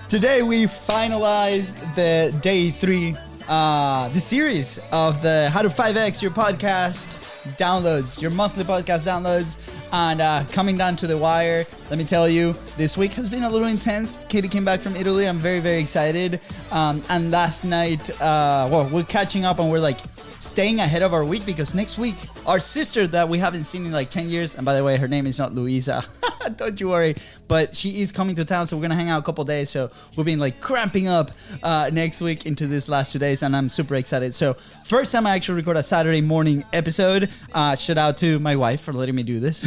Today we finalized the day 3, the series of the How to 5X Your Podcast downloads, your monthly podcast downloads, and coming down to the wire. Let me tell you, this week has been a little intense. Katie came back from Italy. I'm very, very excited. And last night, we're catching up and we're like staying ahead of our week because next week, our sister that we haven't seen in like 10 years, and by the way, her name is not Luisa. Don't you worry, but she is coming to town, so we're gonna hang out a couple days. So we've been like cramping up next week into this last 2 days, and I'm super excited. So first time I actually record a Saturday morning episode. Shout out to my wife for letting me do this.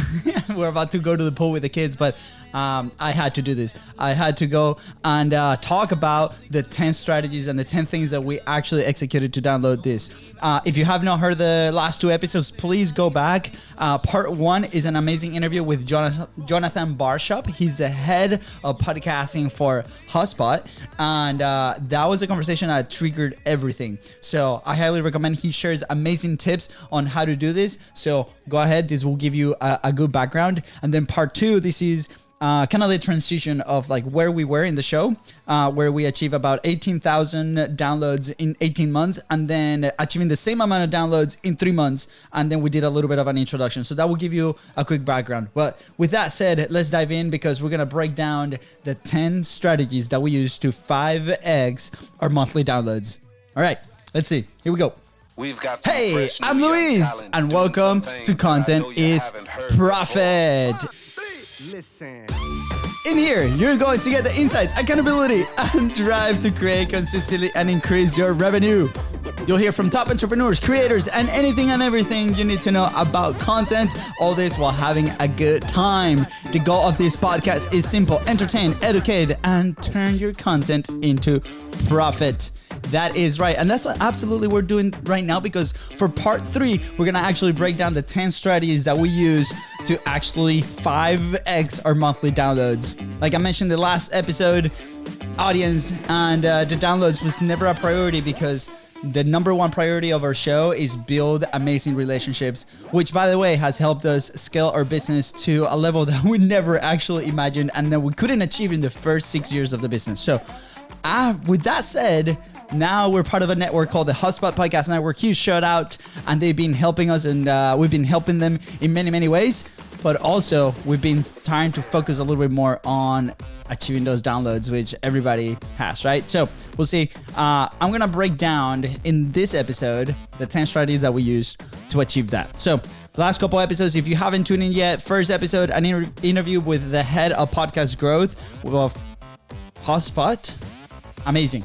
We're about to go to the pool with the kids, but I had to do this. I had to go and talk about the 10 strategies and the 10 things that we actually executed to download this. If you have not heard the last 2 episodes, please go back. Part 1 is an amazing interview with Jonathan Barshop. He's the head of podcasting for HubSpot, and that was a conversation that triggered everything. So I highly recommend. He shares amazing tips on how to do this. So go ahead. This will give you a good background. And then part 2, this is kind of the transition of like where we were in the show, where we achieved about 18,000 downloads in 18 months, and then achieving the same amount of downloads in 3 months. And then we did a little bit of an introduction. So that will give you a quick background. But with that said, let's dive in because we're going to break down the 10 strategies that we use to 5x our monthly downloads. All right, let's see. Here we go. We've got hey, I'm Luis, and welcome to Content is Profit. Listen. In here, you're going to get the insights, accountability, and drive to create consistently and increase your revenue. You'll hear from top entrepreneurs, creators, and anything and everything you need to know about content. All this while having a good time. The goal of this podcast is simple: entertain, educate, and turn your content into profit. That is right. And that's what absolutely we're doing right now, because for part 3, we're going to actually break down the 10 strategies that we use to actually 5x our monthly downloads. Like I mentioned in the last episode, audience and the downloads was never a priority because the number 1 priority of our show is build amazing relationships, which by the way has helped us scale our business to a level that we never actually imagined and that we couldn't achieve in the first 6 years of the business. So with that said, now we're part of a network called the HubSpot Podcast Network. Huge shout out. And they've been helping us, and we've been helping them in many, many ways. But also, we've been trying to focus a little bit more on achieving those downloads, which everybody has, right? So we'll see. I'm going to break down in this episode the 10 strategies that we use to achieve that. So the last couple episodes, if you haven't tuned in yet, first episode, an interview with the head of podcast growth of HubSpot. Amazing.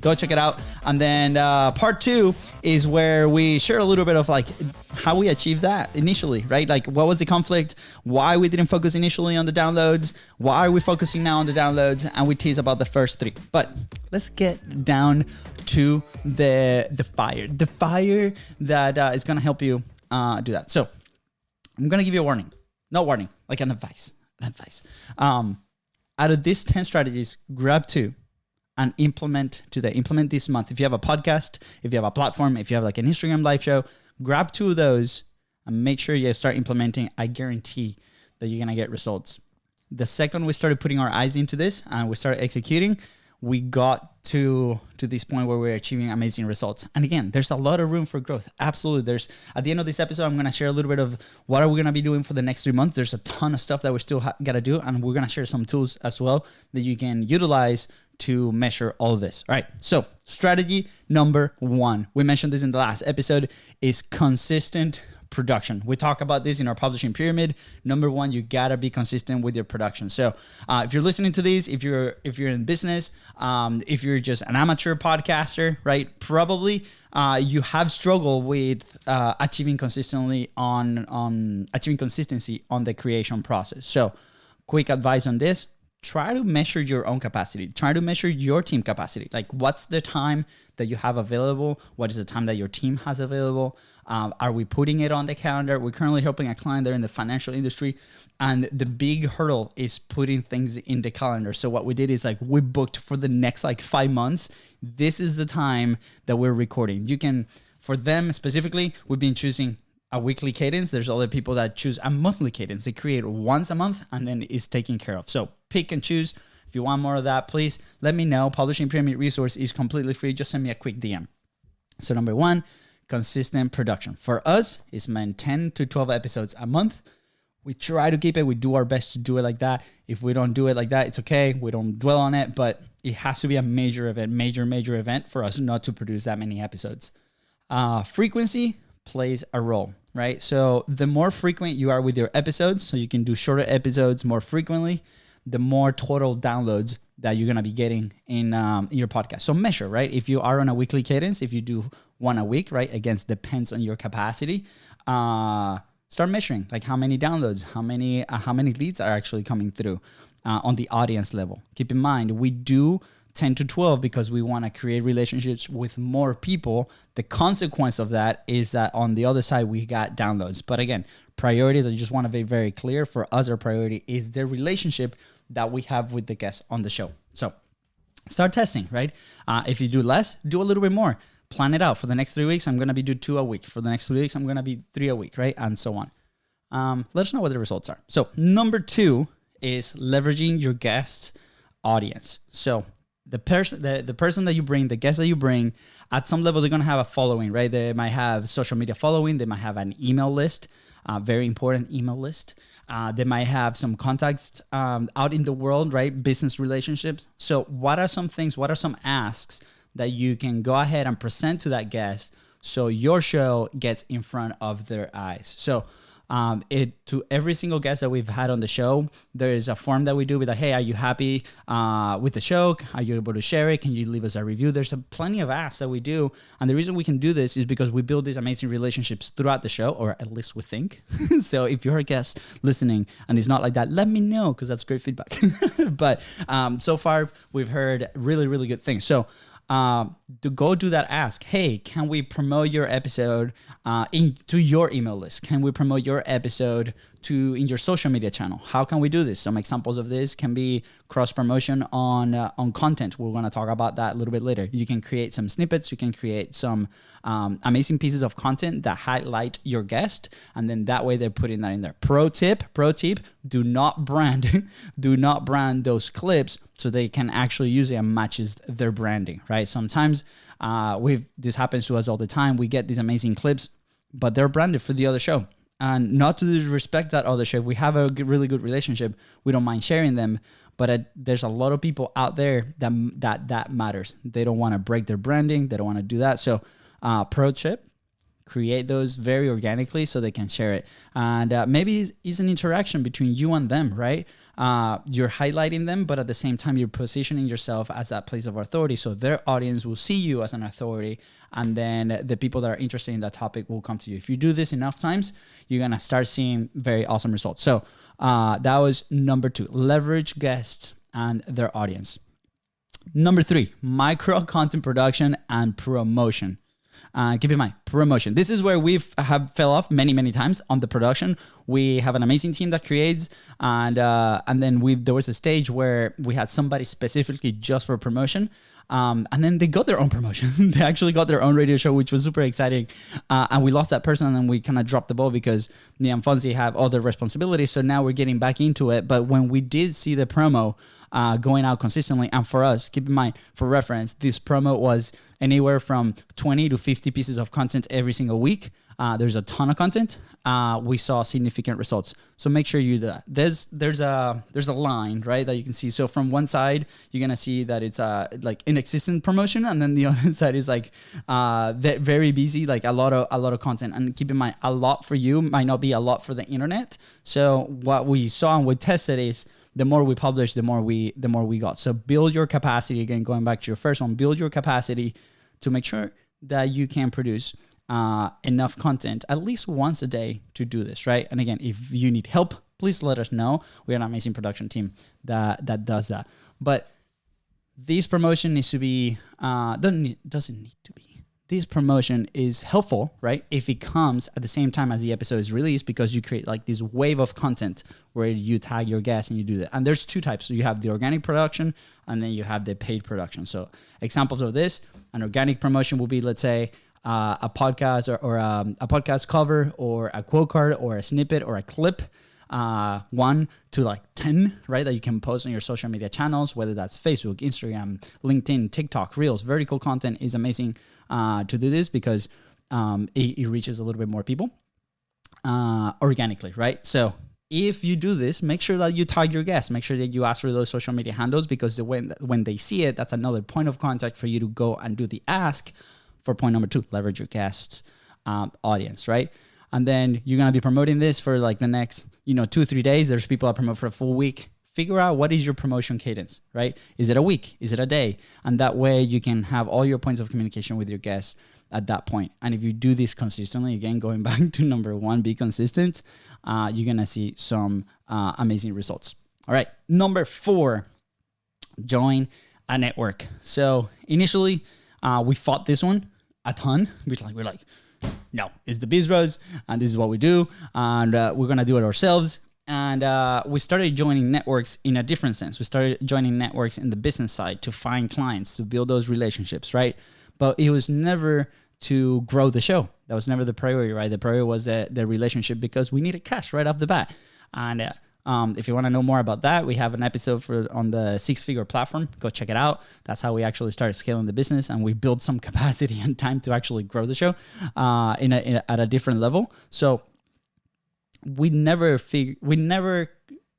Go check it out. And then part 2 is where we share a little bit of like how we achieved that initially, right? Like what was the conflict? Why we didn't focus initially on the downloads? Why are we focusing now on the downloads? And we tease about the first 3. But let's get down to the fire that is going to help you do that. So I'm going to give you a warning. Not warning, like an advice. Out of these 10 strategies, grab 2 and implement today. Implement this month. If you have a podcast, if you have a platform, if you have like an Instagram live show, grab 2 of those and make sure you start implementing. I guarantee that you're going to get results. The second we started putting our eyes into this and we started executing, we got to this point where we're achieving amazing results. And again, there's a lot of room for growth. Absolutely. There's at the end of this episode, I'm going to share a little bit of what are we going to be doing for the next 3 months. There's a ton of stuff that we still got to do. And we're going to share some tools as well that you can utilize to measure all this. All right. So strategy number 1, we mentioned this in the last episode, is consistent production. We talk about this in our publishing pyramid. Number 1, you gotta be consistent with your production. So if you're listening to this, if you're in business, if you're just an amateur podcaster, right? Probably you have struggled with achieving consistency on the creation process. So quick advice on this: try to measure your own capacity. Try to measure your team capacity. Like, what's the time that you have available? What is the time that your team has available? Are we putting it on the calendar? We're currently helping a client there in the financial industry, and the big hurdle is putting things in the calendar. So what we did is like we booked for the next like 5 months. This is the time that we're recording. You can, for them specifically, we've been choosing a weekly cadence. There's other people that choose a monthly cadence. They create once a month and then it's taken care of. So pick and choose, If you want more of that, please let me know. Publishing Pyramid resource is completely free. Just send me a quick DM. So number 1, consistent production. For us, it's meant 10 to 12 episodes a month. We try to keep it. We do our best to do it like that. If we don't do it like that, it's okay. We don't dwell on it, but it has to be a major event, major event for us not to produce that many episodes. Frequency plays a role, right? So the more frequent you are with your episodes, so you can do shorter episodes more frequently, the more total downloads that you're going to be getting in your podcast. So measure, right? If you are on a weekly cadence, if you do one a week, right? Again, depends on your capacity. Start measuring, like how many downloads, how many leads are actually coming through on the audience level. Keep in mind, we do 10 to 12 because we want to create relationships with more people. The consequence of that is that on the other side, we got downloads. But again, priorities, I just want to be very clear. For us, our priority is the relationship that we have with the guests on the show. So start testing, right? If you do less, do a little bit more. Plan it out. For the next 3 weeks, I'm going to be do 2 a week. For the next 3 weeks, I'm going to be 3 a week, right? And so on. Let us know what the results are. So number 2 is leveraging your guest audience. So the person that you bring, the guest that you bring, at some level, they're going to have a following, right? They might have social media following. They might have an email list, very important email list. They might have some contacts out in the world, right? Business relationships. So what are some things, what are some asks that you can go ahead and present to that guest so your show gets in front of their eyes? So to every single guest that we've had on the show, there is a form that we do with like, hey, are you happy with the show? Are you able to share it? Can you leave us a review? There's plenty of asks that we do. And the reason we can do this is because we build these amazing relationships throughout the show, or at least we think. So if you're a guest listening and it's not like that, let me know, because that's great feedback. But so far, we've heard really, really good things. So to go do that ask, hey, can we promote your episode into your email list? Can we promote your episode in your social media channel? How can we do this? Some examples of this can be cross promotion on content. We're going to talk about that a little bit later. You can create some snippets. You can create some amazing pieces of content that highlight your guest, and then that way they're putting that in there. Pro tip, do not brand those clips so they can actually use it and matches their branding, right? Sometimes this happens to us all the time. We get these amazing clips, but they're branded for the other show. And not to disrespect that other show. If we have a really good relationship, we don't mind sharing them. But there's a lot of people out there that matters. They don't want to break their branding. They don't want to do that. So pro tip, create those very organically so they can share it. And maybe it's an interaction between you and them, right? You're highlighting them, but at the same time, you're positioning yourself as that place of authority. So their audience will see you as an authority. And then the people that are interested in that topic will come to you. If you do this enough times, you're going to start seeing very awesome results. So that was number 2, leverage guests and their audience. Number 3, micro content production and promotion. Keep in mind, promotion. This is where have fell off many times on the production. We have an amazing team that creates, and then there was a stage where we had somebody specifically just for promotion, and then they got their own promotion. They actually got their own radio show, which was super exciting, and we lost that person, and then we kind of dropped the ball because me and FONZI have other responsibilities. So now we're getting back into it. But when we did see the promo going out consistently, and for us, keep in mind, for reference, this promo was anywhere from 20 to 50 pieces of content every single week. There's a ton of content. We saw significant results. So make sure you do that. There's a line, right, that you can see. So from one side, you're gonna see that it's like inexistent promotion, and then the other side is like very busy, like a lot of content. And keep in mind, a lot for you might not be a lot for the internet. So what we saw and we tested is, the more we publish, the more we got. So build your capacity. Again, going back to your first one, build your capacity to make sure that you can produce enough content at least once a day to do this, right? And again, if you need help, please let us know. We have an amazing production team that does that. But this promotion needs to be doesn't need to be. This promotion is helpful, right? If it comes at the same time as the episode is released, because you create like this wave of content where you tag your guests and you do that. And there's 2 types. So you have the organic production, and then you have the paid production. So examples of this, an organic promotion will be, let's say, a podcast or a podcast cover, or a quote card, or a snippet, or a clip 1 to like 10, right? That you can post on your social media channels, whether that's Facebook, Instagram, LinkedIn, TikTok, Reels. Vertical content is amazing to do this because it reaches a little bit more people organically, right? So if you do this, make sure that you tag your guests. Make sure that you ask for those social media handles, because when they see it, that's another point of contact for you to go and do the ask for point number 2, leverage your guests' audience, right? And then you're going to be promoting this for like the next, 2-3 days. There's people that promote for a full week. Figure out what is your promotion cadence, right? Is it a week? Is it a day? And that way you can have all your points of communication with your guests at that point. And if you do this consistently, again, going back to number 1, be consistent, you're going to see some amazing results. All right. Number 4, join a network. So initially, we fought this one a ton. We're like, no, it's the BIZBROS, and this is what we do, and we're going to do it ourselves. And we started joining networks in a different sense. We started joining networks in the business side to find clients, to build those relationships, right? But it was never to grow the show. That was never the priority, right? The priority was the relationship, because we needed cash right off the bat. And if you want to know more about that, we have an episode on the 6-figure platform. Go check it out. That's how we actually started scaling the business, and we built some capacity and time to actually grow the show at a different level. So we never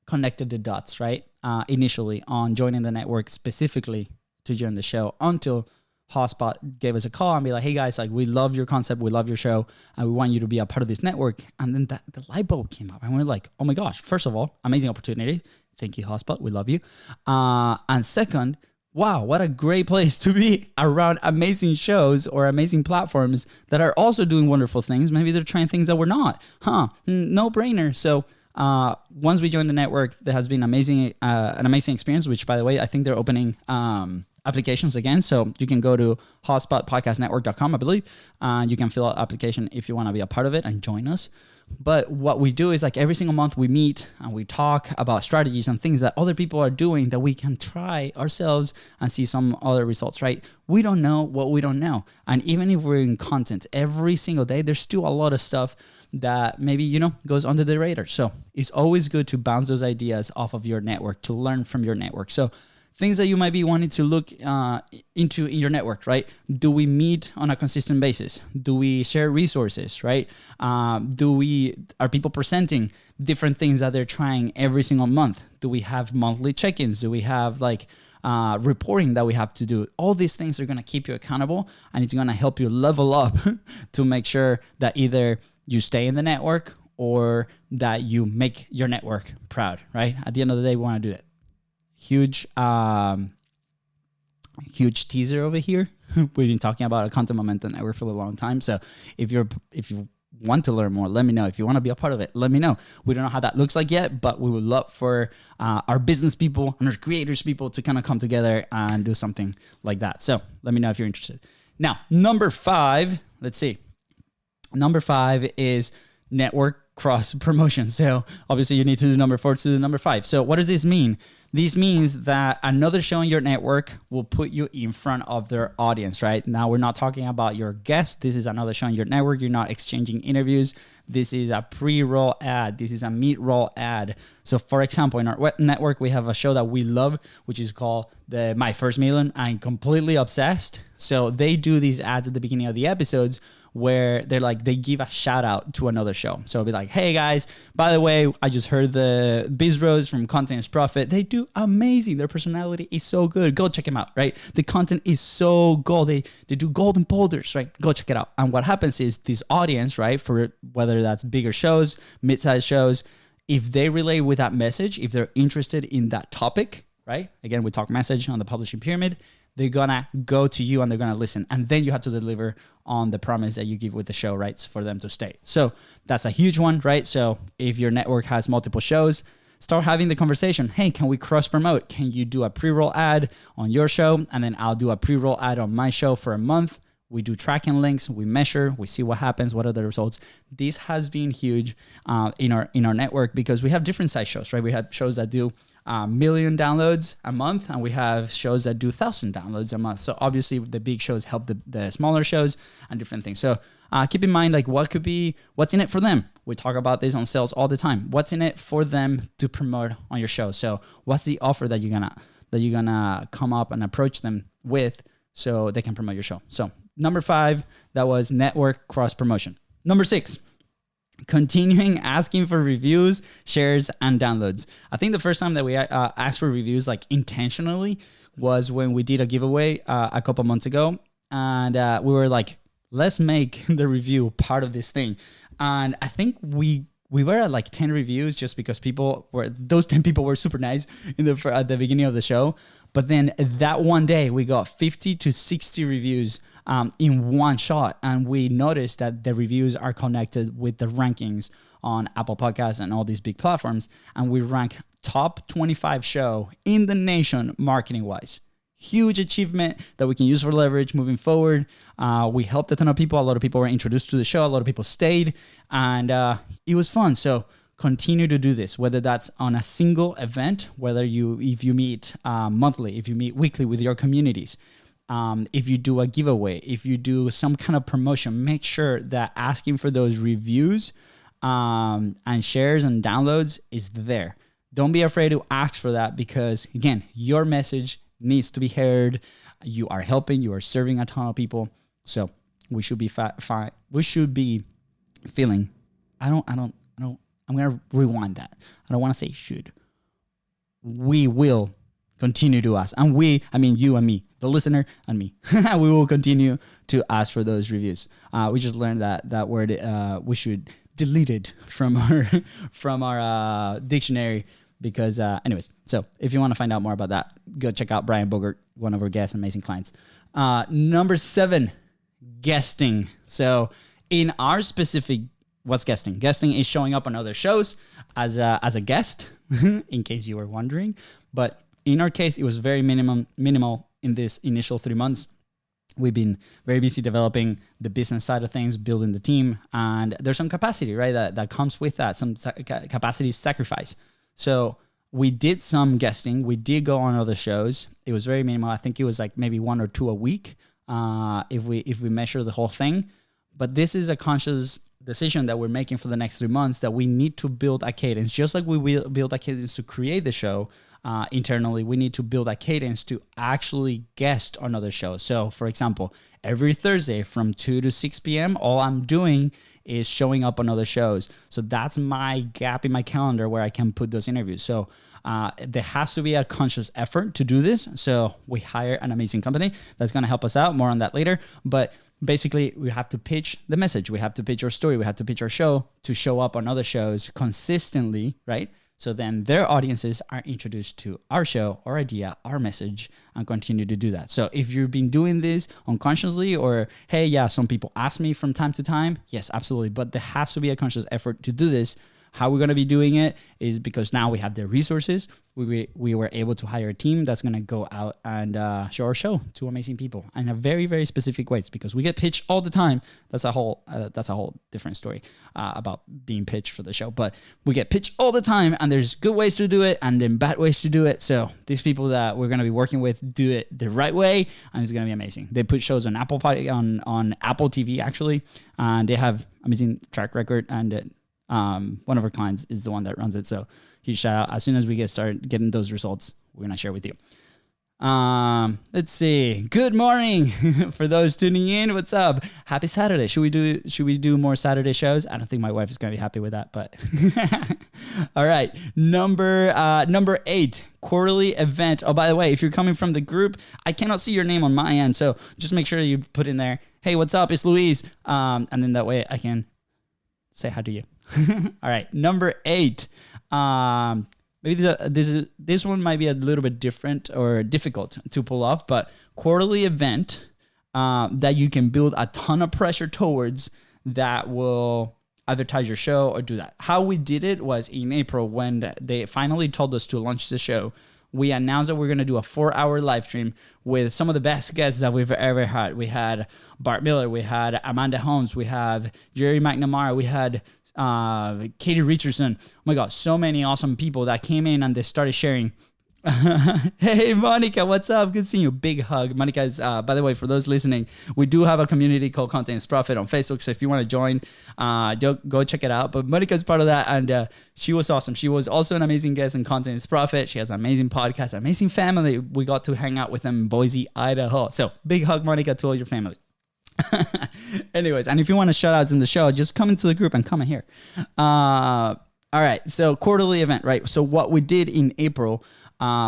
connected the dots, right? Initially on joining the network specifically to join the show, until Hotspot gave us a call and be like, hey guys, like, we love your concept, we love your show, and we want you to be a part of this network. And then the light bulb came up, and we're like, oh my gosh, first of all, amazing opportunity. Thank you, Hotspot. We love you. And second, wow, what a great place to be around amazing shows or amazing platforms that are also doing wonderful things. Maybe they're trying things that we're not. No brainer. So once we joined the network, there has been an amazing experience, which, by the way, I think they're opening applications again. So you can go to hotspotpodcastnetwork.com, I believe, and you can fill out application if you want to be a part of it and join us. But what we do is, like, every single month we meet and we talk about strategies and things that other people are doing that we can try ourselves and see some other results, right? We don't know what we don't know. And even if we're in content every single day, there's still a lot of stuff that maybe, goes under the radar. So it's always good to bounce those ideas off of your network, to learn from your network. So things that you might be wanting to look into in your network, right? Do we meet on a consistent basis? Do we share resources, right? Are people presenting different things that they're trying every single month? Do we have monthly check-ins? Do we have reporting that we have to do? All these things are going to keep you accountable, and it's going to help you level up to make sure that either you stay in the network or that you make your network proud, right? At the end of the day, we want to do that. Huge teaser over here. We've been talking about a content momentum network for a long time. So if you want to learn more, let me know. If you want to be a part of it, let me know. We don't know how that looks like yet, but we would love for our business people and our creators people to kind of come together and do something like that. So let me know if you're interested. Now, number 5, let's see. Number 5 is network cross promotion. So obviously you need to do number 4 to do number 5. So what does this mean? This means that another show in your network will put you in front of their audience, right? Now, we're not talking about your guests. This is another show in your network. You're not exchanging interviews. This is a pre-roll ad. This is a mid-roll ad. So, for example, in our network, we have a show that we love, which is called My First Million. I'm completely obsessed. So they do these ads at the beginning of the episodes where they give a shout out to another show. So it'll be like, hey guys, by the way, I just heard the BIZBROS from Content is Profit. They do amazing. Their personality is so good. Go check them out, right? The content is so gold. They do golden boulders, right? Go check it out. And what happens is this audience, right, for whether that's bigger shows, mid-sized shows, if they relate with that message, if they're interested in that topic, right? Again, we talk message on the publishing pyramid. They're gonna go to you and they're gonna listen. And then you have to deliver on the promise that you give with the show, right? For them to stay. So that's a huge one, right? So if your network has multiple shows, start having the conversation. Hey, can we cross promote? Can you do a pre-roll ad on your show? And then I'll do a pre-roll ad on my show for a month. We do tracking links. We measure. We see what happens. What are the results? This has been huge in our network because we have different size shows, right? We have shows that do million downloads a month, and we have shows that do 1,000 downloads a month. So obviously the big shows help the smaller shows and different things. So keep in mind, like, what's in it for them. We talk about this on sales all the time. What's in it for them to promote on your show? So what's the offer that you're gonna come up and approach them with so they can promote your show? So number 5, that was network cross promotion. Number 6, continuing asking for reviews, shares, and downloads. I think the first time that we asked for reviews, like, intentionally, was when we did a giveaway a couple months ago, and we were like, let's make the review part of this thing. And I think we were at like 10 reviews just because those 10 people were super nice at the beginning of the show. But then that one day we got 50 to 60 reviews in one shot. And we noticed that the reviews are connected with the rankings on Apple Podcasts and all these big platforms. And we rank top 25 show in the nation marketing wise. Huge achievement that we can use for leverage moving forward. We helped a ton of people. A lot of people were introduced to the show. A lot of people stayed, and it was fun. So continue to do this, whether that's on a single event, if you meet monthly, if you meet weekly with your communities, if you do a giveaway, if you do some kind of promotion, make sure that asking for those reviews and shares and downloads is there. Don't be afraid to ask for that, because again, your message needs to be heard. You are helping, you are serving a ton of people. So we should be fine. We should be feeling, I'm going to rewind that. I don't want to say should. We will continue to ask. And you and me, the listener and me, we will continue to ask for those reviews. We just learned that word, we should delete it from our dictionary. Because anyways, so if you want to find out more about that, go check out Brian Bogert, one of our guests, amazing clients. Number 7, guesting. So in our specific, what's guesting? Guesting is showing up on other shows as a guest, in case you were wondering. But in our case, it was very minimal in this initial 3 months. We've been very busy developing the business side of things, building the team, and there's some capacity, right? That comes with that, some capacity sacrifice. So we did some guesting. We did go on other shows. It was very minimal. I think it was like maybe 1 or 2 a week if we measure the whole thing. But this is a conscious decision that we're making for the next 3 months, that we need to build a cadence. Just like we will build a cadence to create the show internally, we need to build a cadence to actually guest on other shows. So for example, every Thursday from 2 to 6 p.m., all I'm doing is showing up on other shows. So that's my gap in my calendar where I can put those interviews. So there has to be a conscious effort to do this. So we hire an amazing company that's going to help us out. More on that later. But basically, we have to pitch the message. We have to pitch our story. We have to pitch our show to show up on other shows consistently, right? So then their audiences are introduced to our show, our idea, our message, and continue to do that. So if you've been doing this unconsciously, or, hey, yeah, some people ask me from time to time, yes, absolutely. But there has to be a conscious effort to do this. How we're going to be doing it is because now we have the resources. We were able to hire a team that's going to go out and show our show to amazing people in a very, very specific ways, because we get pitched all the time. That's a whole different story about being pitched for the show. But we get pitched all the time, and there's good ways to do it and then bad ways to do it. So these people that we're going to be working with do it the right way, and it's going to be amazing. They put shows on Apple TV actually, and they have amazing track record. And one of our clients is the one that runs it. So huge shout out. As soon as we start getting those results, we're going to share with you. Let's see. Good morning for those tuning in. What's up? Happy Saturday. Should we do more Saturday shows? I don't think my wife is going to be happy with that, but all right. Number 8, quarterly event. Oh, by the way, if you're coming from the group, I cannot see your name on my end. So just make sure you put in there, hey, what's up? It's Luis. And then that way I can say hi to you. All right. Number 8. Maybe this one might be a little bit different or difficult to pull off, but quarterly event that you can build a ton of pressure towards that will advertise your show or do that. How we did it was in April when they finally told us to launch the show. We announced that we're going to do a 4-hour live stream with some of the best guests that we've ever had. We had Bart Miller, we had Amanda Holmes, we have Jerry McNamara, we had Katie Richardson. Oh my God, so many awesome people that came in and they started sharing. Hey Monica, what's up? Good seeing you. Big hug. Monica is, by the way, for those listening, we do have a community called Content is Profit on Facebook. So if you want to join, go check it out. But Monica is part of that, and she was awesome. She was also an amazing guest in Content is Profit. She has an amazing podcast, amazing family. We got to hang out with them in Boise, Idaho. So big hug, Monica, to all your family. Anyways, and if you want to shout outs in the show, just come into the group and comment here. All right, so quarterly event, right? So what we did in April,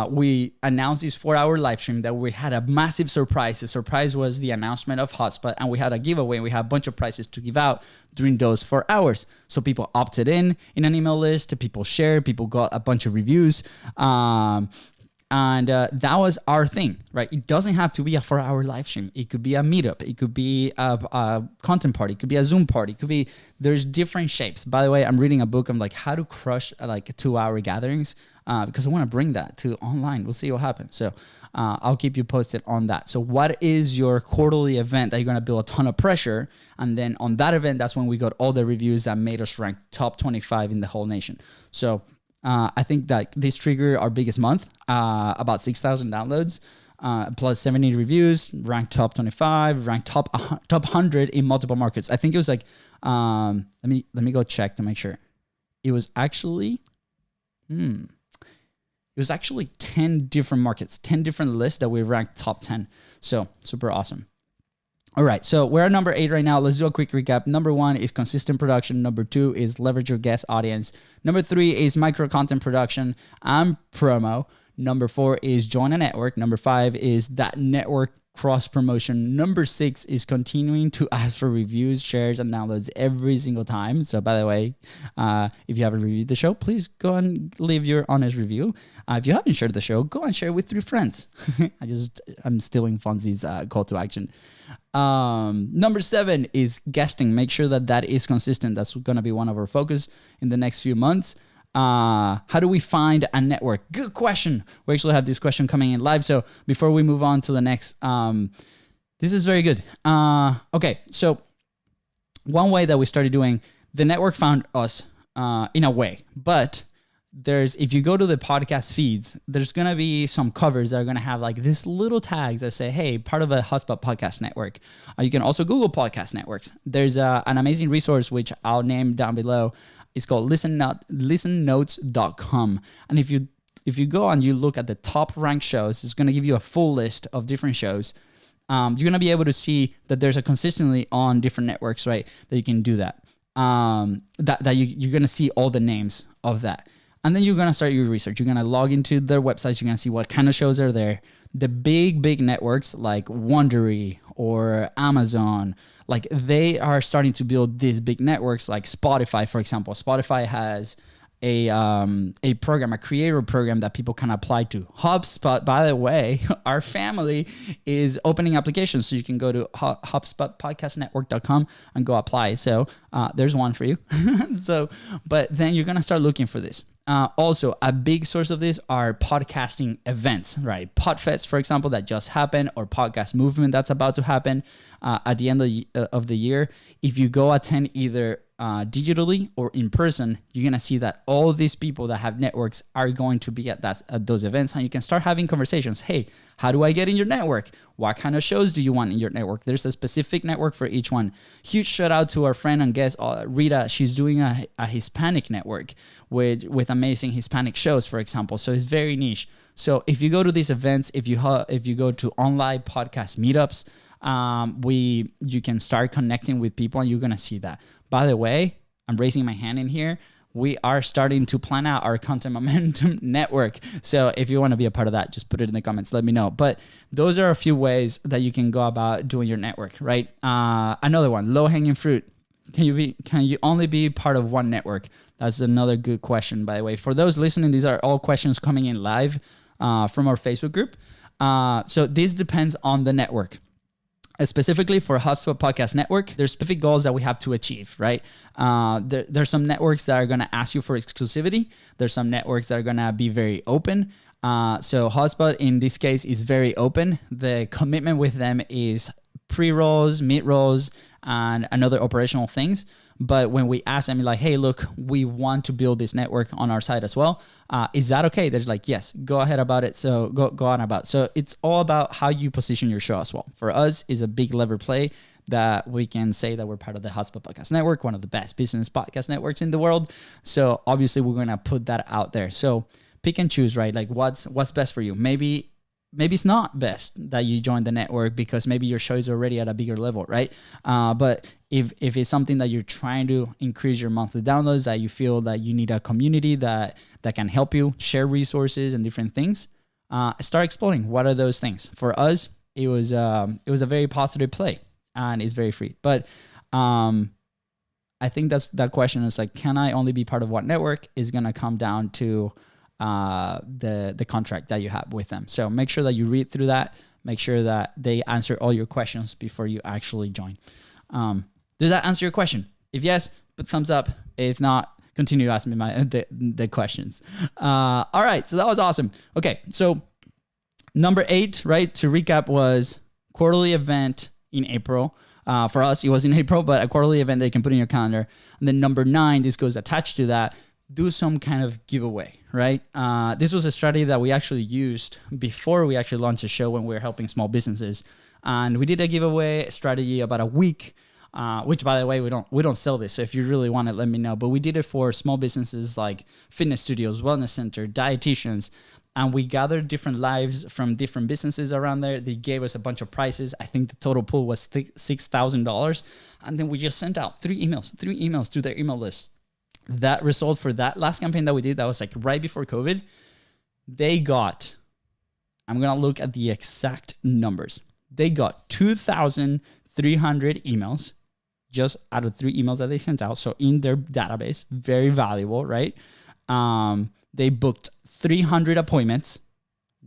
we announced this 4-hour live stream that we had a massive surprise. The surprise was the announcement of Hotspot, and we had a giveaway. We had a bunch of prizes to give out during those 4 hours. So people opted in an email list, people shared, people got a bunch of reviews. And that was our thing, right? It doesn't have to be a 4-hour live stream. It could be a meetup. It could be a content party. It could be a Zoom party. It could be, there's different shapes. By the way, I'm reading a book on like how to crush like 2-hour gatherings because I want to bring that to online. We'll see what happens. So I'll keep you posted on that. So what is your quarterly event that you're going to build a ton of pressure? And then on that event, that's when we got all the reviews that made us rank top 25 in the whole nation. So I think that this triggered our biggest month, about 6,000 downloads, plus 70 reviews, ranked top 25, ranked top 100 in multiple markets. I think it was like, let me go check to make sure. It was actually, 10 different markets, 10 different lists that we ranked top 10. So super awesome. All right, so we're at number 8 right now. Let's do a quick recap. Number 1 is consistent production. Number 2 is leverage your guest audience. Number 3 is micro content production and promo. Number 4 is join a network. Number 5 is that network cross promotion. Number 6 is continuing to ask for reviews, shares, and downloads every single time. So by the way, if you haven't reviewed the show, please go and leave your honest review. If you haven't shared the show, go and share it with 3 friends. I'm stealing Fonzie's call to action. Number 7 is guesting. Make sure that is consistent. That's going to be one of our focus in the next few months. How do we find a network? Good question. We actually have this question coming in live. So before we move on to the next, this is very good. Okay. So one way that we started doing, the network found us, in a way, but if you go to the podcast feeds, there's going to be some covers that are going to have like this little tags that say, hey, part of a Hotspot podcast network. You can also Google podcast networks. There's an amazing resource, which I'll name down below. It's called listennotes.com. And if you go and you look at the top ranked shows, it's going to give you a full list of different shows. You're going to be able to see that there's a consistently on different networks, right? That you can do that. You're going to see all the names of that. And then you're going to start your research. You're going to log into their websites. You're going to see what kind of shows are there. The big networks like Wondery or Amazon, like they are starting to build these big networks like Spotify, for example. Spotify has a program, a creator program that people can apply to. HubSpot, by the way, our family is opening applications. So you can go to HubSpotPodcastNetwork.com and go apply. So there's one for you. But then you're going to start looking for this. Also, a big source of this are podcasting events, right? Podfest, for example, that just happened, or podcast movement that's about to happen at the end of the year. If you go attend either digitally or in person, you're going to see that all these people that have networks are going to be at those events, and you can start having conversations. Hey, how do I get in your network? What kind of shows do you want in your network? There's a specific network for each one. Huge shout out to our friend and guest, Rita. She's doing a Hispanic network with amazing Hispanic shows, for example. So it's very niche. So if you go to these events, if you go to online podcast meetups, you can start connecting with people, and you're going to see that. By the way, I'm raising my hand in here. We are starting to plan out our Content Momentum Network. So if you want to be a part of that, just put it in the comments. Let me know. But those are a few ways that you can go about doing your network, right? Another one, low-hanging fruit. Can you only be part of one network? That's another good question, by the way. For those listening, these are all questions coming in live from our Facebook group. So this depends on the network. Specifically for HubSpot Podcast Network, there's specific goals that we have to achieve, right? There's some networks that are going to ask you for exclusivity. There's some networks that are going to be very open. So HubSpot in this case is very open. The commitment with them is pre-rolls, mid-rolls, and other operational things. But when we ask them like, hey, look, we want to build this network on our side as well. Is that okay? They're like, yes, go ahead about it. So go on about. So it's all about how you position your show as well. For us, is a big lever play that we can say that we're part of the Hotspot Podcast Network, one of the best business podcast networks in the world. So obviously we're going to put that out there. So pick and choose, right? Like what's best for you. Maybe it's not best that you join the network because maybe your show is already at a bigger level, right? But if it's something that you're trying to increase your monthly downloads, that you feel that you need a community that can help you share resources and different things, start exploring what are those things. For us, it was a very positive play, and it's very free. But I think that question is like, can I only be part of one network, is gonna come down to the contract that you have with them. So make sure that you read through that. Make sure that they answer all your questions before you actually join. Does that answer your question? If yes, put thumbs up. If not, continue to ask me the questions. All right, so that was awesome. Okay, so number 8, right, to recap, was quarterly event in April. For us, it was in April, but a quarterly event that you can put in your calendar. And then number 9, this goes attached to that, do some kind of giveaway, right? This was a strategy that we actually used before we actually launched the show when we were helping small businesses. And we did a giveaway strategy about a week, which, by the way, we don't sell this. So if you really want it, let me know. But we did it for small businesses like fitness studios, wellness center, dietitians. And we gathered different lives from different businesses around there. They gave us a bunch of prizes. I think the total pool was $6,000. And then we just sent out 3 emails to their email list. That result for that last campaign that we did, that was like right before COVID, they got, I'm going to look at the exact numbers. They got 2,300 emails just out of 3 emails that they sent out. So in their database, very valuable, right? They booked 300 appointments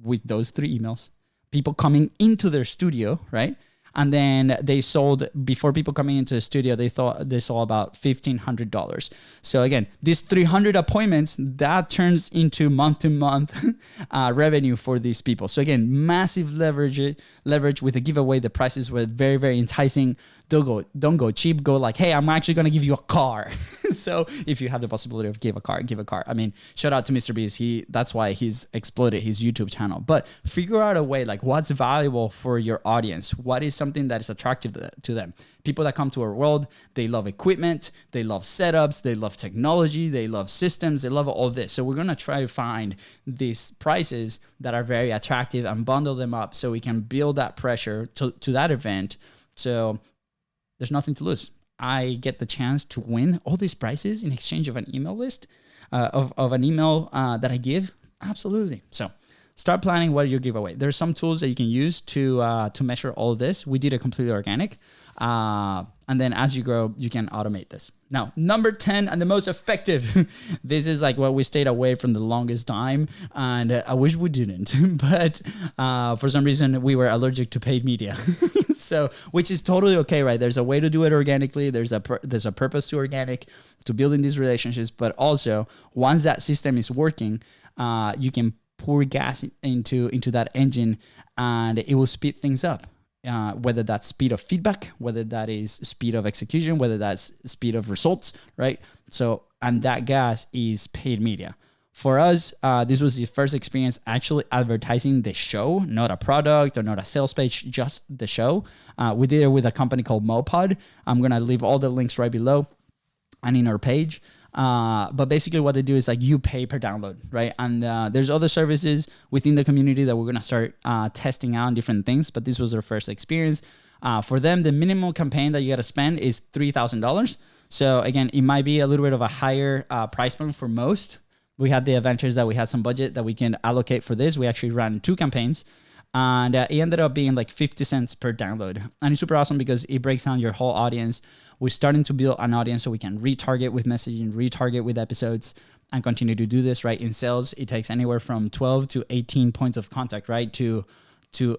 with those 3 emails. People coming into their studio, right? And then they sold, before people coming into the studio, they saw about $1,500. So again, these 300 appointments, that turns into month-to-month revenue for these people. So again, massive leverage with a giveaway. The prices were very, very enticing. Don't go cheap. Go like, hey, I'm actually going to give you a car. So if you have the possibility of give a car. I mean, shout out to Mr. Beast. That's why he's exploded his YouTube channel. But figure out a way, like what's valuable for your audience. What is something that is attractive to them? People that come to our world, they love equipment, they love setups, they love technology, they love systems, they love all this. So we're going to try to find these prices that are very attractive and bundle them up so we can build that pressure to that event. So there's nothing to lose. I get the chance to win all these prizes in exchange of an email list, of an email that I give. Absolutely. So start planning what your giveaway. There's some tools that you can use to measure all of this. We did it completely organic. And then as you grow, you can automate this. Now, number 10 and the most effective. This is like what we stayed away from the longest time. And I wish we didn't. But for some reason, we were allergic to paid media. So, which is totally okay, right? There's a way to do it organically. There's a purpose to organic, to building these relationships. But also, once that system is working, you can pour gas into that engine and it will speed things up. Whether that's speed of feedback, whether that is speed of execution, whether that's speed of results, right? So, and that gas is paid media. For us, this was the first experience actually advertising the show, not a product or not a sales page, just the show. We did it with a company called Mopod. I'm going to leave all the links right below and in our page. But basically what they do is like you pay per download, right? And there's other services within the community that we're going to start testing out different things. But this was our first experience. For them, the minimum campaign that you got to spend is $3,000. So again, it might be a little bit of a higher price point for most. We had the advantage that we had some budget that we can allocate for this. We actually ran 2 campaigns. And it ended up being like 50 cents per download. And it's super awesome because it breaks down your whole audience. We're starting to build an audience so we can retarget with messaging, retarget with episodes, and continue to do this, right? In sales, it takes anywhere from 12 to 18 points of contact, right? To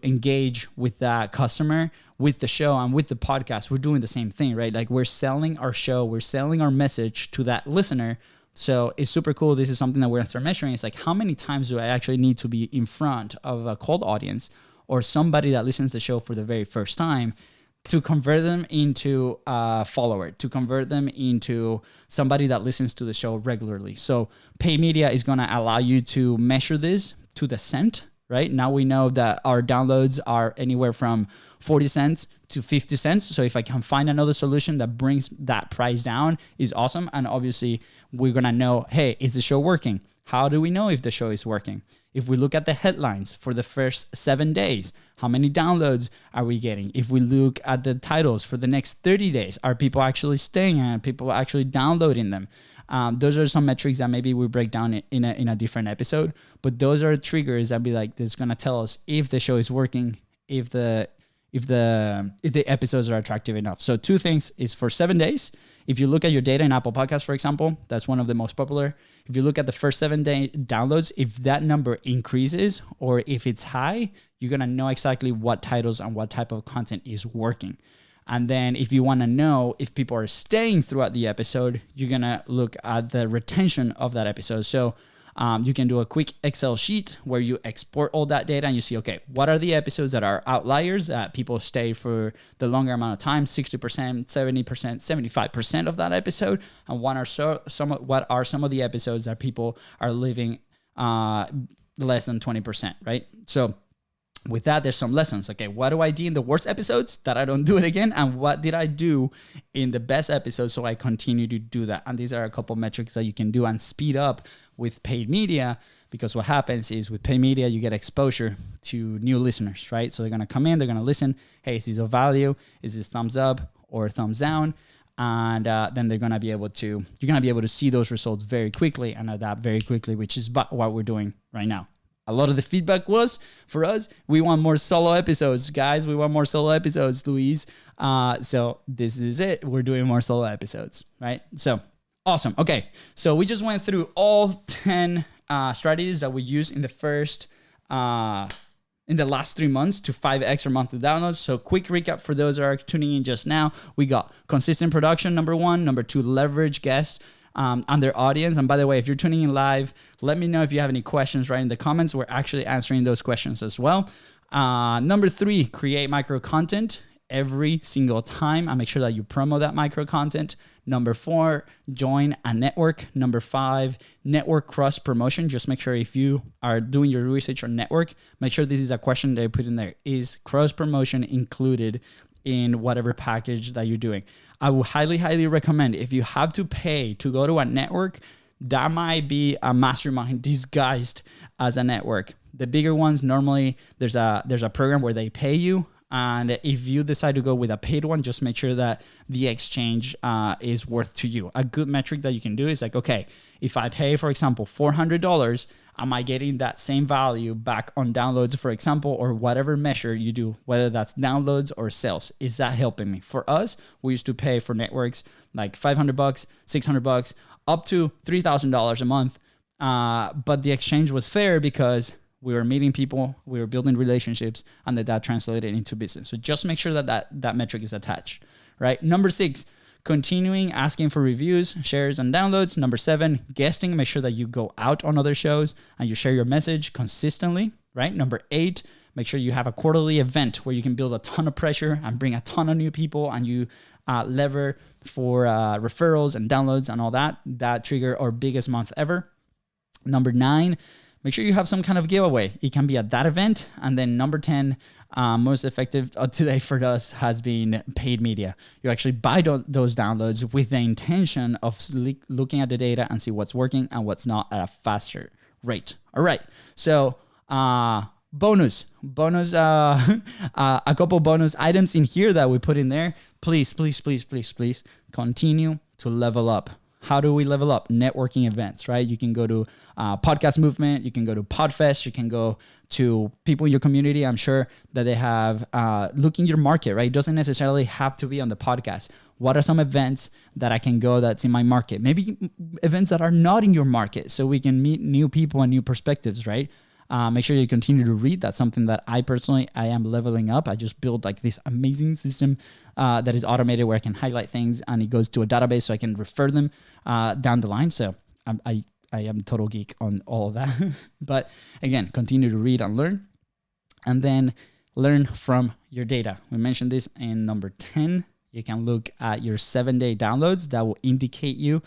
engage with that customer, with the show, and with the podcast. We're doing the same thing, right? Like we're selling our show, we're selling our message to that listener. So it's super cool. This is something that we're going to start measuring. It's like, how many times do I actually need to be in front of a cold audience or somebody that listens to the show for the very first time? to convert them into a follower, to convert them into somebody that listens to the show regularly. So paid media is going to allow you to measure this to the cent, right? Now we know that our downloads are anywhere from 40 cents to 50 cents. So if I can find another solution that brings that price down is awesome. And obviously we're going to know, hey, is the show working? How do we know if the show is working? If we look at the headlines for the first 7 days, how many downloads are we getting? If we look at the titles for the next 30 days, are people actually staying and people actually downloading them? Those are some metrics that maybe we break down in a different episode, but those are triggers that be like, that's going to tell us if the show is working, if the episodes are attractive enough. So 2 things is for 7 days. If you look at your data in Apple Podcasts, for example, that's one of the most popular. If you look at the first 7 day downloads, if that number increases or if it's high, you're going to know exactly what titles and what type of content is working. And then if you want to know if people are staying throughout the episode, you're going to look at the retention of that episode. So you can do a quick Excel sheet where you export all that data and you see, okay, what are the episodes that are outliers that people stay for the longer amount of time, 60%, 70%, 75% of that episode, and what are some of the episodes that people are leaving less than 20%, right? So with that, there's some lessons. Okay, what do I do in the worst episodes that I don't do it again? And what did I do in the best episodes so I continue to do that? And these are a couple metrics that you can do and speed up with paid media, because what happens is with paid media, you get exposure to new listeners, right? So they're going to come in, they're going to listen. Hey, is this of value? Is this thumbs up or thumbs down? And then you're going to be able to see those results very quickly and adapt very quickly, which is what we're doing right now. A lot of the feedback was for us, we want more solo episodes, guys. We want more solo episodes, Luis. So this is it. We're doing more solo episodes, right? So awesome. Okay. So we just went through all 10 strategies that we used in the last 3 months to 5x our monthly downloads. So quick recap for those that are tuning in just now. We got consistent production, number 1. Number 2, leverage guests and their audience. And by the way, if you're tuning in live, let me know if you have any questions right in the comments. We're actually answering those questions as well. Number 3, create micro content every single time and make sure that you promo that micro content. Number 4, join a network. Number 5, network cross promotion. Just make sure if you are doing your research on network, make sure this is a question that you put in there. Is cross promotion included in whatever package that you're doing? I would highly recommend, if you have to pay to go to a network, that might be a mastermind disguised as a network. The bigger ones, normally there's a program where they pay you. And if you decide to go with a paid one, just make sure that the exchange is worth to you. A good metric that you can do is like, okay, if I pay, for example, $400, am I getting that same value back on downloads, for example, or whatever measure you do, whether that's downloads or sales? Is that helping me? For us, we used to pay for networks like $500, $600, up to $3,000 a month. But the exchange was fair because we were meeting people, we were building relationships, and that translated into business. So just make sure that metric is attached, right? Number 6, continuing asking for reviews, shares, and downloads. Number 7, guesting. Make sure that you go out on other shows and you share your message consistently, right? Number 8, make sure you have a quarterly event where you can build a ton of pressure and bring a ton of new people, and you lever for referrals and downloads and all that. That trigger our biggest month ever. Number 9, make sure you have some kind of giveaway. It can be at that event. And then number 10, most effective today for us has been paid media. You actually buy those downloads with the intention of looking at the data and see what's working and what's not at a faster rate. All right. So bonus, a couple bonus items in here that we put in there. Please continue to level up. How do we level up? Networking events, right? You can go to Podcast Movement. You can go to Podfest. You can go to people in your community. I'm sure that they have, look in your market, right? It doesn't necessarily have to be on the podcast. What are some events that I can go that's in my market? Maybe events that are not in your market so we can meet new people and new perspectives, right? Make sure you continue to read. That's something that I am leveling up. I just built like this amazing system that is automated where I can highlight things and it goes to a database so I can refer them down the line. So I am a total geek on all of that. But again, continue to read and learn. And then learn from your data. We mentioned this in number 10. You can look at your 7-day downloads. That will indicate you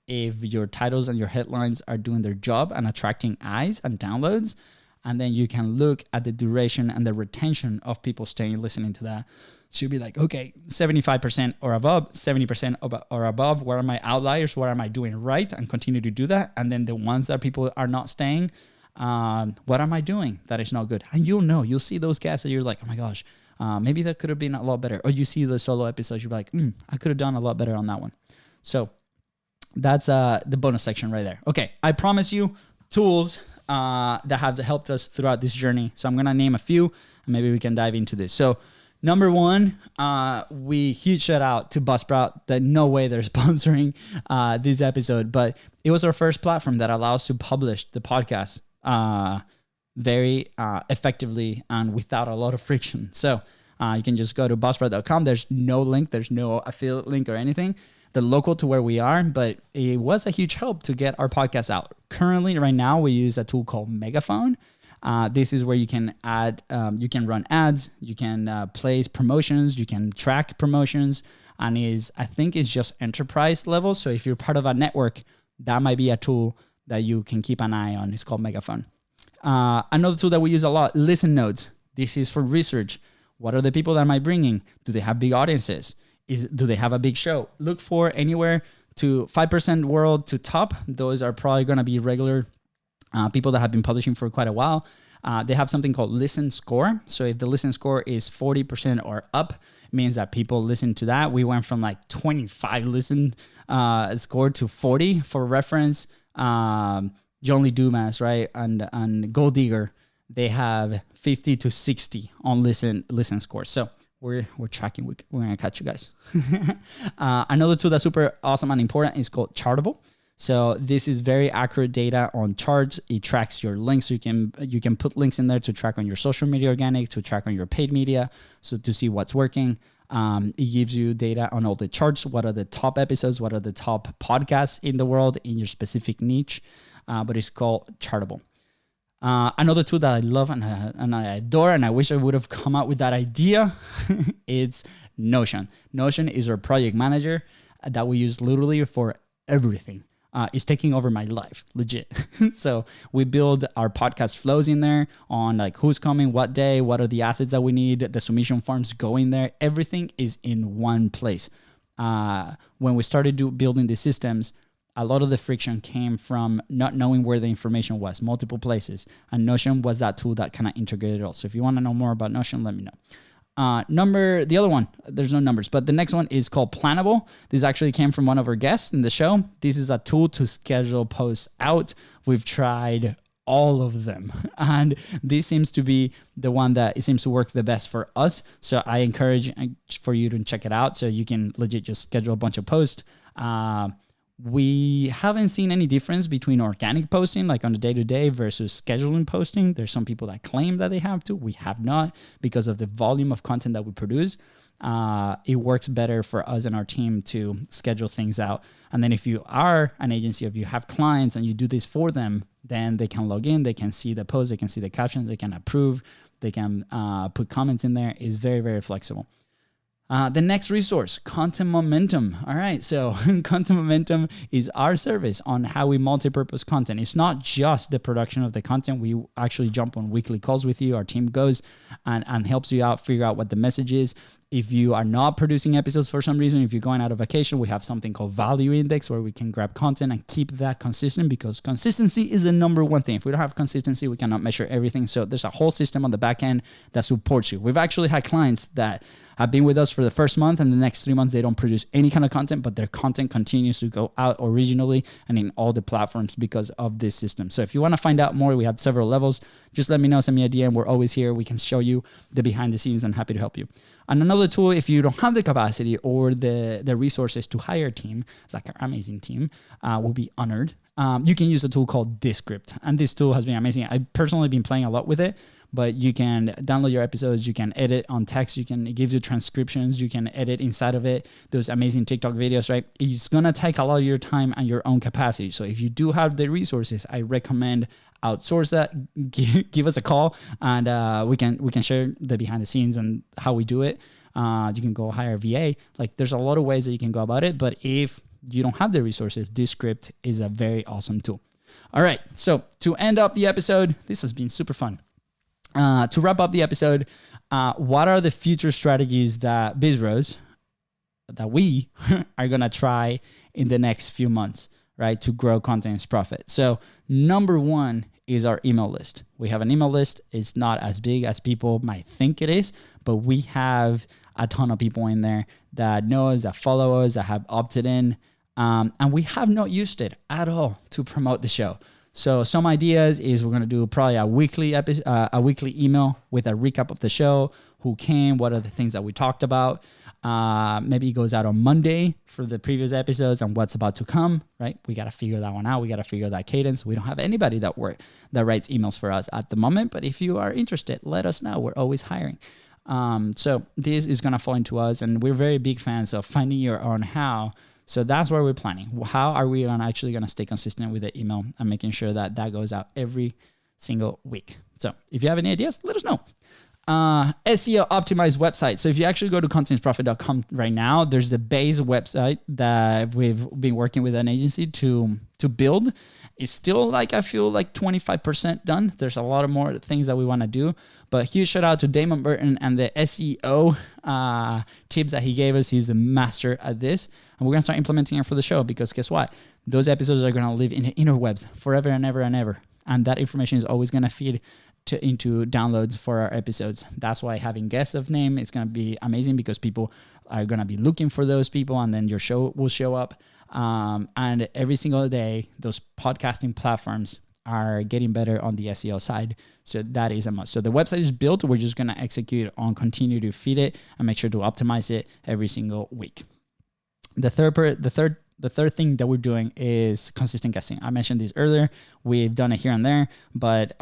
if your titles and your headlines are doing their job and attracting eyes and downloads. And then you can look at the duration and the retention of people staying listening to that. So you'll be like, okay, 75% or above, 70% or above. What are my outliers? What am I doing right? And continue to do that. And then the ones that people are not staying, what am I doing that is not good? And you'll see those guests that you're like, oh my gosh, maybe that could have been a lot better. Or you see the solo episodes, you're like, I could have done a lot better on that one. So that's the bonus section right there. Okay, I promise you tools that have helped us throughout this journey. So I'm going to name a few and maybe we can dive into this. So number one, huge shout out to Buzzsprout. That no way they're sponsoring this episode, but it was our first platform that allows to publish the podcast very effectively and without a lot of friction. So you can just go to buzzsprout.com. There's no link. There's no affiliate link or anything. They're local to where we are, but it was a huge help to get our podcast out. Currently, right now, we use a tool called Megaphone. This is where you can you can run ads, you can place promotions, you can track promotions, and I think is just enterprise level. So if you're part of a network, that might be a tool that you can keep an eye on. It's called Megaphone. Another tool that we use a lot, Listen Notes. This is for research. What are the people that am I bringing? Do they have big audiences? Do they have a big show? Look for anywhere to 5% world to top. Those are probably going to be regular people that have been publishing for quite a while. They have something called Listen Score. So if the Listen Score is 40% or up, it means that people listen to that. We went from like 25 listen score to 40. For reference, John Lee Dumas, right, and Gold Digger, they have 50 to 60 on listen score. So we're tracking. We're gonna catch you guys. Another tool that's super awesome and important is called Chartable. So this is very accurate data on charts. It tracks your links. So you can put links in there to track on your social media organic, to track on your paid media, so to see what's working. It gives you data on all the charts. What are the top episodes? What are the top podcasts in the world in your specific niche? But it's called Chartable. Another tool that I love and I adore, and I wish I would have come up with that idea, it's Notion. Notion is our project manager that we use literally for everything. It's taking over my life, legit. So we build our podcast flows in there on like who's coming, what day, what are the assets that we need, the submission forms go in there. Everything is in one place. When we started building the systems, a lot of the friction came from not knowing where the information was, multiple places. And Notion was that tool that kind of integrated it all. So if you want to know more about Notion, let me know. The other one, there's no numbers, but the next one is called Plannable. This actually came from one of our guests in the show. This is a tool to schedule posts out. We've tried all of them, and this seems to be the one that it seems to work the best for us. So I encourage for you to check it out so you can legit just schedule a bunch of posts. We haven't seen any difference between organic posting, like on the day-to-day, versus scheduling posting. There's some people that claim that they have to. We have not, because of the volume of content that we produce. It works better for us and our team to schedule things out. And then if you are an agency, if you have clients and you do this for them, then they can log in, they can see the post, they can see the captions, they can approve, they can put comments in there. It's very, very flexible. The next resource, Content Momentum. All right, so Content Momentum is our service on how we multi-purpose content. It's not just the production of the content. We actually jump on weekly calls with you. Our team goes and helps you out, figure out what the message is. If you are not producing episodes for some reason, if you're going out of vacation, we have something called Value Index where we can grab content and keep that consistent, because consistency is the number one thing. If we don't have consistency, we cannot measure everything. So there's a whole system on the back end that supports you. We've actually had clients that have been with us for the first month, and the next 3 months they don't produce any kind of content, but their content continues to go out originally and in all the platforms because of this system. So if you want to find out more, we have several levels. Just let me know, send me a DM. We're always here. We can show you the behind the scenes and happy to help you. And another tool, if you don't have the capacity or the resources to hire a team, like our amazing team, will be honored. You can use a tool called Descript. And this tool has been amazing. I've personally been playing a lot with it, but you can download your episodes. You can edit on text. It gives you transcriptions. You can edit inside of it. Those amazing TikTok videos, right? It's going to take a lot of your time and your own capacity. So if you do have the resources, I recommend outsource that. Give us a call, and we can share the behind the scenes and how we do it. You can go hire a VA. Like, there's a lot of ways that you can go about it. But if you don't have the resources, Descript is a very awesome tool. All right. So to end up the episode, this has been super fun. To wrap up the episode, what are the future strategies that BIZBROS, that we are going to try in the next few months, right, to grow Content's profit? So number one is our email list. We have an email list. It's not as big as people might think it is, but we have a ton of people in there that know us, that follow us, that have opted in. And we have not used it at all to promote the show. So some ideas is we're going to do probably a weekly email with a recap of the show, who came, what are the things that we talked about. Maybe it goes out on Monday for the previous episodes and what's about to come, right? We got to figure that one out. We got to figure that cadence. We don't have anybody that writes emails for us at the moment, but if you are interested, let us know. We're always hiring. So this is going to fall into us, and we're very big fans of finding your own how. So that's where we're planning. How are we actually going to stay consistent with the email and making sure that goes out every single week? So if you have any ideas, let us know. SEO optimized website. So if you actually go to contentsprofit.com right now, there's the base website that we've been working with an agency to build. It's still I feel like 25% done. There's a lot of more things that we want to do, but huge shout out to Damon Burton and the SEO tips that he gave us. He's the master at this, and we're going to start implementing it for the show, because guess what? Those episodes are going to live in the interwebs forever and ever and ever. And that information is always going to feed into downloads for our episodes. That's why having guests of name is going to be amazing, because people are going to be looking for those people, and then your show will show up. And every single day, those podcasting platforms are getting better on the SEO side. So that is a must. So the website is built. We're just going to execute on continue to feed it and make sure to optimize it every single week. The third thing that we're doing is consistent guesting. I mentioned this earlier. We've done it here and there, but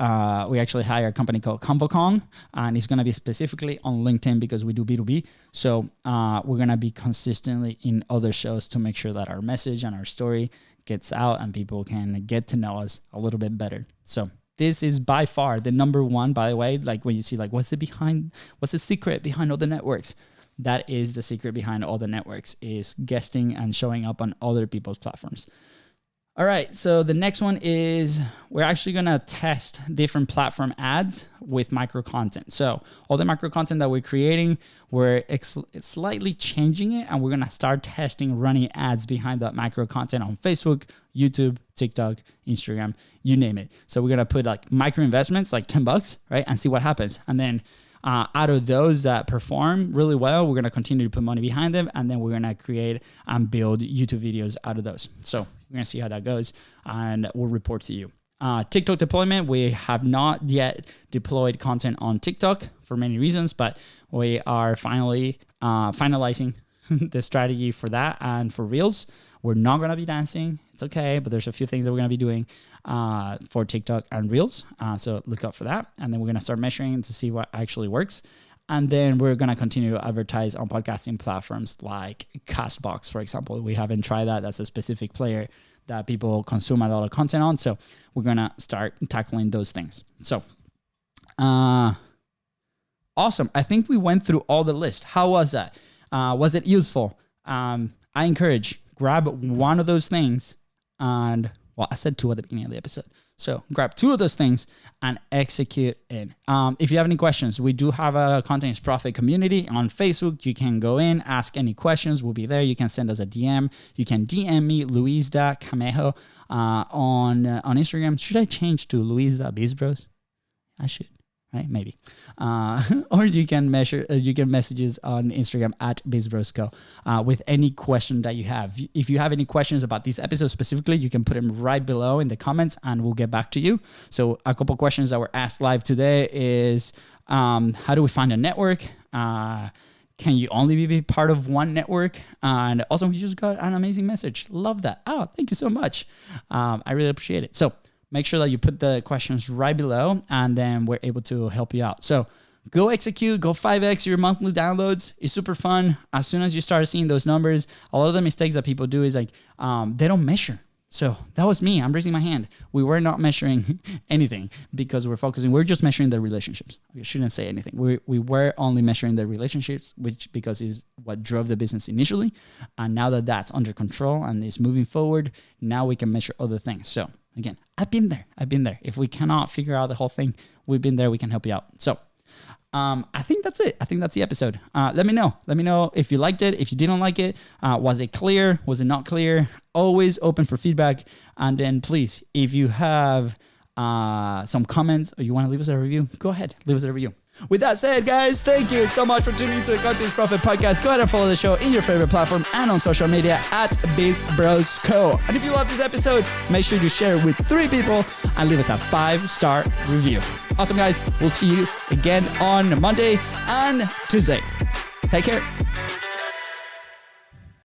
we actually hired a company called ConvoCon, and it's going to be specifically on LinkedIn because we do B2B. So we're going to be consistently in other shows to make sure that our message and our story gets out and people can get to know us a little bit better. So this is by far the number one, by the way. Like when you see what's the secret behind all the networks? That is the secret behind all the networks, is guesting and showing up on other people's platforms. All right, so the next one is we're actually going to test different platform ads with micro content. So all the micro content that we're creating, we're slightly changing it, and we're going to start testing running ads behind that micro content on Facebook, YouTube, TikTok, Instagram, you name it. So we're going to put micro investments, like $10, right, and see what happens. And then out of those that perform really well, we're going to continue to put money behind them, and then we're going to create and build YouTube videos out of those. So we're going to see how that goes, and we'll report to you. TikTok deployment, we have not yet deployed content on TikTok for many reasons, but we are finally finalizing the strategy for that. And for Reels, we're not going to be dancing. It's okay, but there's a few things that we're going to be doing for TikTok and Reels. So look out for that. And then we're going to start measuring to see what actually works. And then we're going to continue to advertise on podcasting platforms like Castbox, for example. We haven't tried that. That's a specific player that people consume a lot of content on. So we're going to start tackling those things. So awesome. I think we went through all the list. How was that? Was it useful? I encourage, grab one of those things and, well, I said two at the beginning of the episode. So grab two of those things and execute it. If you have any questions, we do have a Content's Profit community on Facebook. You can go in, ask any questions. We'll be there. You can send us a DM. You can DM me, LUISDA Camejo, on Instagram. Should I change to LUISDA BIZBROS? I should. Right? Maybe. Or you can message us on Instagram at BIZBROSCO with any question that you have. If you have any questions about this episode specifically, you can put them right below in the comments and we'll get back to you. So a couple questions that were asked live today is, how do we find a network? Can you only be part of one network? And also, we just got an amazing message. Love that. Oh, thank you so much. I really appreciate it. So make sure that you put the questions right below, and then we're able to help you out. So go execute, go 5x your monthly downloads. It's super fun. As soon as you start seeing those numbers, a lot of the mistakes that people do is like, they don't measure. So that was me. I'm raising my hand. We were not measuring anything because we're just measuring the relationships. I shouldn't say anything. We were only measuring the relationships, which because is what drove the business initially. And now that that's under control and is moving forward, now we can measure other things. So again, I've been there. If we cannot figure out the whole thing, we've been there. We can help you out. So I think that's it. I think that's the episode. Let me know if you liked it, if you didn't like it. Was it clear? Was it not clear? Always open for feedback. And then please, if you have some comments or you want to leave us a review, go ahead, leave us a review. With that said, guys, thank you so much for tuning into the Content Profit Podcast. Go ahead and follow the show in your favorite platform and on social media at BIZBROS Co. And if you love this episode, make sure you share it with 3 people and leave us a 5-star review. Awesome, guys. We'll see you again on Monday and Tuesday. Take care.